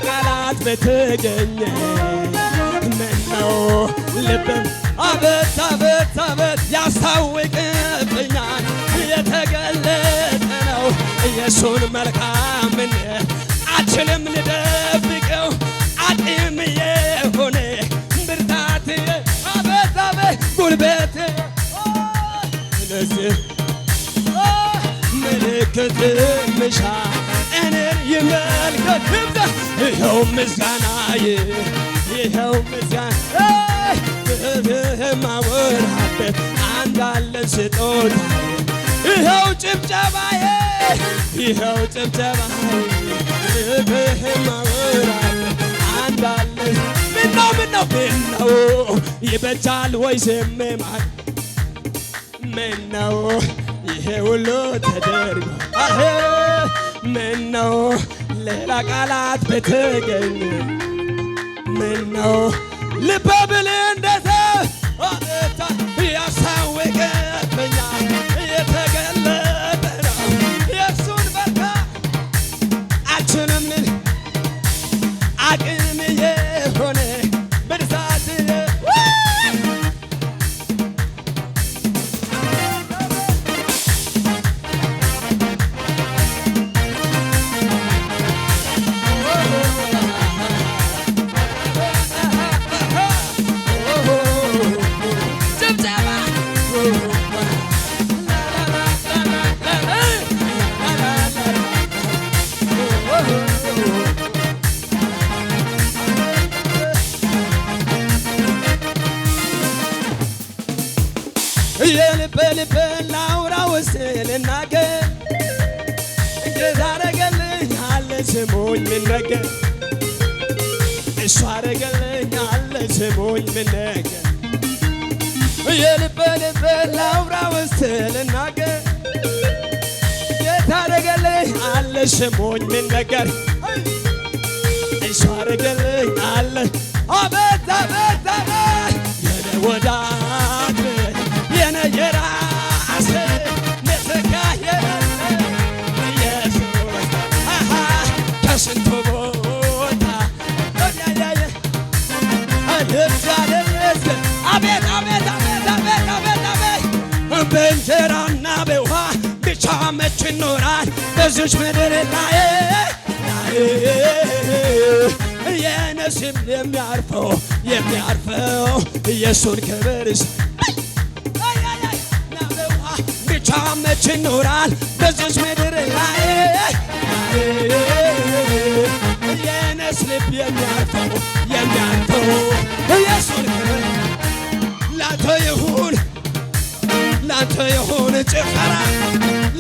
ቃላት በተገኘ ምነው ልብም አቤት አቤት አቤት ያስታውቅብኛል የተገለጠ ነው የሱን መልካምነት አልችልም ልደብቀው አቅም የሆነ ብርታት አቤት አቤት ጉልበት ለዚህ ምልክት ምሻ እኔን ይመልከት ይኸው ምስጋናዬ ይኸው ምስጋና ማወራበት አንዳለ ስጦታ ይኸው ጭብጨባዬ ይኸው ጭብጨባዬ ማወራበት አንዳለ ምነው ይበጃል ወይ ዝም ማለት ምነው ይሄ ሁሉ ተደርጎ ምነው ሌላ ቃላት በተገኘ ምነው ልበ ብል እንደተ አቤት ያስታውቅብኛል የተገለጠ ነው የሱን በርካ አልችልም ልል አቅም የሆነ ብርታት ልብ ላውራ ውስጥ ልናገር ጌታ አረገልኝ አለ ስሙኝ ምነገር እሱ አረገልኝ አለ ስሙኝ ምነገር የልብ ላውራ ውስጥ ልናገር ጌታ አረገልኝ አለ ስሙኝ ምነገር እሱ አረገልኝ አለ አቤት አቤት አቤት የኔ ወዳጅ የራሴ መተካየለ ኢየሱስ ከስንቱ ቦታ ያያየ አለዛለስ አቤት አቤት አቤት አቤት አቤት አቤት በእንጀራና በውሃ ብቻ መች ይኖራል በዚች ምድር ላይ የነስም የሚያርፈው ኢየሱስን ክብር ብቻ መች ይኖራል በዚች ምድር ላይ የነስ ልብ የሚያርፈው ኢየሱስን ክብር ላንተ ይሁን ጭፈራ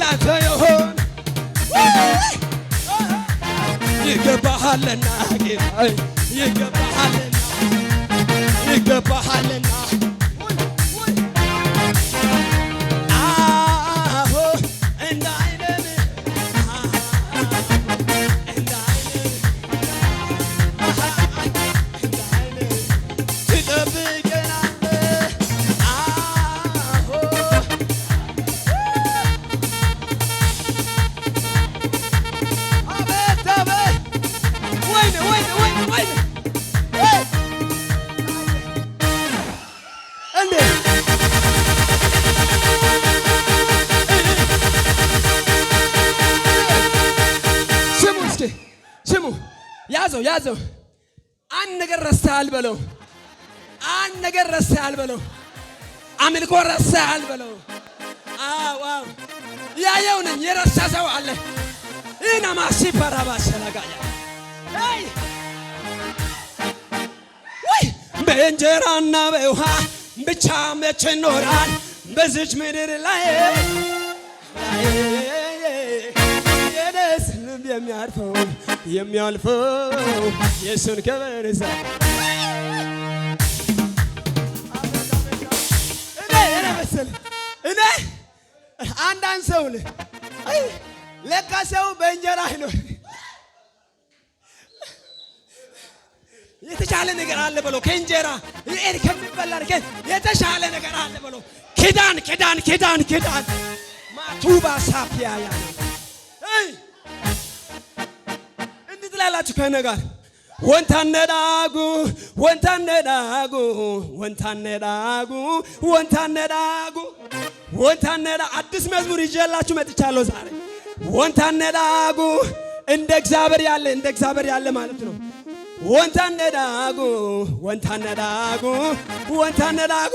ላንተ ይሁን ይገባሃልና ጌታ ይገባሃልና ያዘው አንድ ነገር ረስተሃል በለው አምልኮ ረስተሃል በለው አዎ ያየው ነኝ የረሳ ሰው አለ ኢና ማሲፈራባ ሰላጋያ ወይ በእንጀራና በውሃ ብቻ መች ይኖራል በዚች ምድር ላይ የደስንም የሚያልፈው የሱን ክብር እኔ አንዳንድ ሰው ለካ ሰው በእንጀራ አይኖር የተሻለ ነገር አለ ብሎ ከእንጀራ ከሚበላ የተሻለ ነገር አለ ብሎ ኪዳን ማቱባ ሳፊያ ያ እንዴት ላላችሁ ከነጋር ወንታነዳጉ ወንታነዳጉ ወንታነዳጉ ወንታነዳጉ ወንታነዳ አዲስ መዝሙር ይዤላችሁ መጥቻለሁ ዛሬ። ወንታነዳጉ እንደ እግዚአብሔር ያለ ማለት ነው። ወንታነዳጉ ወንታነዳጉ ወንታነዳጉ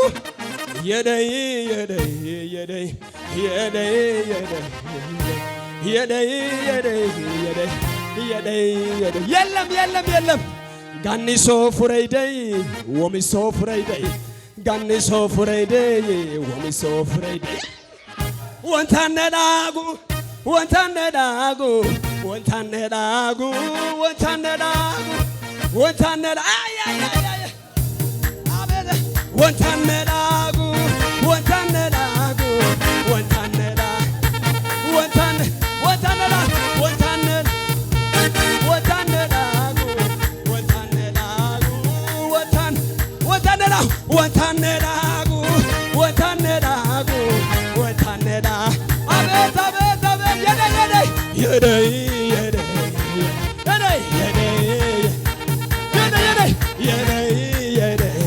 የደይ የደይ የደይ የደይ የደይ የደይ የደይ የደይ የለም የለም የለም ጋኒሶ ፉረይደይ ወሚሶ ፉረይደይ ጋኒሶ ፉረይደይ ወሚሶ ፉረይደይ ወንታነዳጉ ወንታነዳጉ ወንታነዳጉ ወንታነዳጉ ወንታነዳ አይ አይ አይ አቤት ወንታነዳጉ ወንታነዳጉ ወንታነዳ ወንታነ ወንታነዳ ወንታነ ወንታነዳጉ ወንታነዳጉ ወንታነ ወንታነዳ ወንታነዳጉ ወንታነዳጉ ወንታነዳ አቤት አቤት አቤት የደይ የደይ የደይ የደይ የደይ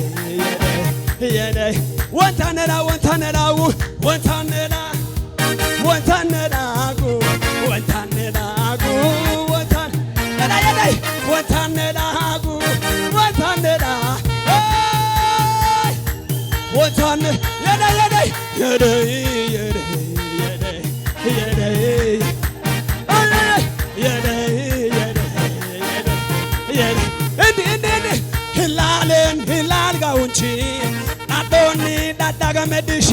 የደይ ወንታነዳ ወንታነዳው ወንታነዳ ወንታነዳጉ ወንታነዳጉ ወንታነዳ የደይ ወንታነዳጉ ወንታነዳ ወንታነ የደይ የደይ የደይ የደይ የደይ የደይ ህላልን ህላል ጋውንቺ ናዶኒ ዳዳጋ መድሺ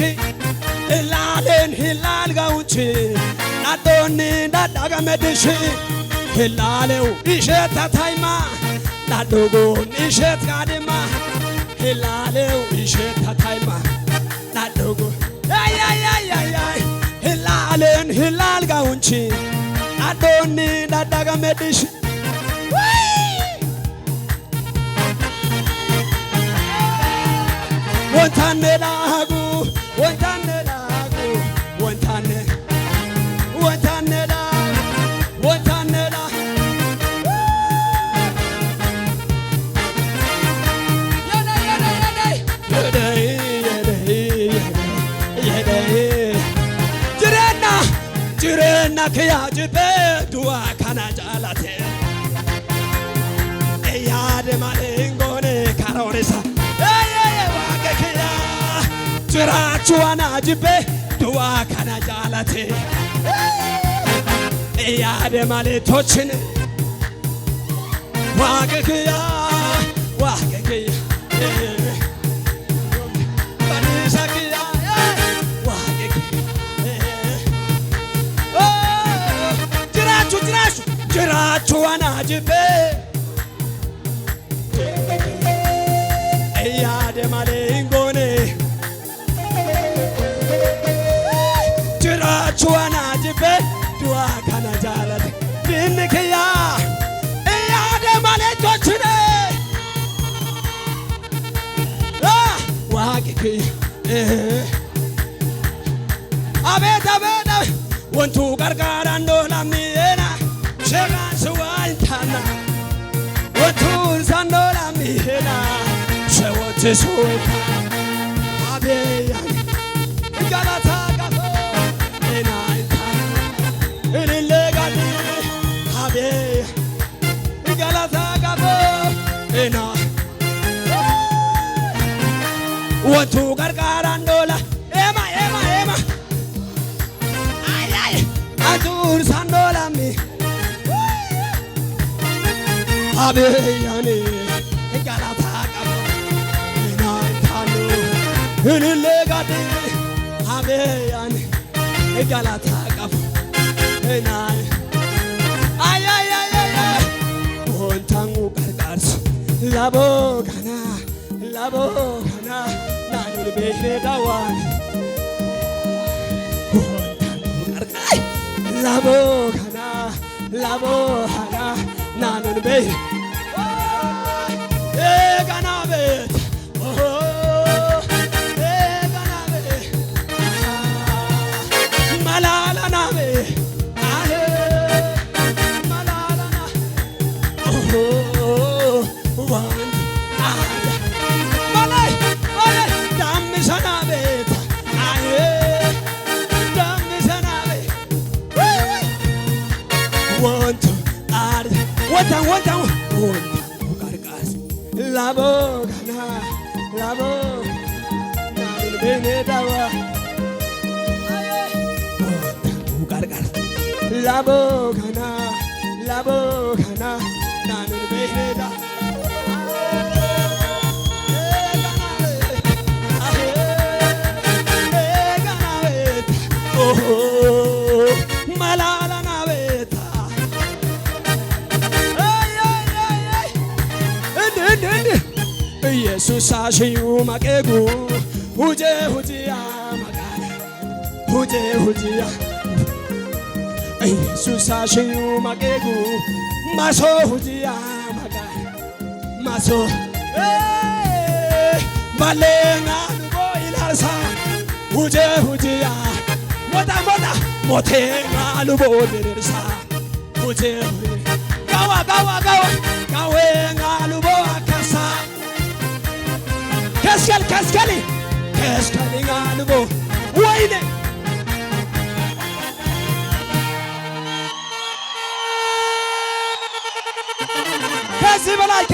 ህላልን ህላል ጋውንቺ ናዶኒ ዳዳጋ መድሺ ህላሌው ኢሸት ታታይማ ናዶጎን ኢሸት ጋደማ ህላሌው ኢሸት ታታይማ ናዶጎ አይ አይ አይ አይ ህላልን ህላል ጋውንቺ ናዶኒ ዳዳጋ መድሺ ወንታነዳጉ ወንታነዳጉ ወንታነ ወንታነዳ ወንታነዳ የደይ ጅሬና ጅሬና ከያጅቤ ዱዋ ካና ጫላቴ እያደ ማሌንጎኔ ካሮሬሳ ጅራችዋና ጅቤ ዱዋ ካና ጃላቴ እያደ ማሌቶችን ዋገክያ ዋገክያ ባኒሳክያ ዋገክያ ጅራችዋና ጅቤ እያደ ማሌንጎኔ ጅራችዋና ጅቤ ዱዋ ካና ጃላቴ ድንክያ እያደ ማሌቶችነ ዋቅክያ አቤት አቤት ወንቱ ቀርቃራ እንዶላሚና ሸጋን ስዋልታና ወንቱን ሳንዶላሚና ሸወት ሱታ አቤያ ጋላታ ጋፎ እናይታ እልለጋዲ አቤያ ጋላታ ጋፎ እና ወንቱ ቀርቃራ እንዶላ ኤማ ኤማ ኤማ አይ አይ አቱን ሳንዶላሚ አቤያኔ ጋላታ ጋፎ እናይታሉ እልለጋዲ አቤያኔ ጋላታ ጋፎ እና አይ አይ አይ ወንታንጉ ቀርቃርስ ላቦ ካና ናኑን ቤሄ ዳዋን ወንታንጉ ቀርቃይ ላቦ ካና ናኑን ቤሄ ጋና ቤት ማላላናቤ ማላላና ቃርቃስ ላቦጋና ላቦ ናኑን ቤኔዳዋ ቃርቃስ ላቦጋና ላቦጋና ናኑን ቤኔዳ መላላና ቤታ ኢየሱስ አሽዩ ማቄጉ ሁጄ ሁጂያ ማቃለ ሁጄ ሁጂያ ኢየሱስ አሽዩ ማቄጉ ማሶ ሁጂያ ማቃለ ማሶ ባሌና ንቦ ኢላርሳ ሁጄ ሁጂያ ሞታ ሞታ ሞቴና ንቦ ድርሳ ሁጄ ጋዋ ጋዋ ጋዋ ጋዌና ንቦ አካሳ ከስከሊ ጋልቦ ወይኔ ከዚህ በላይ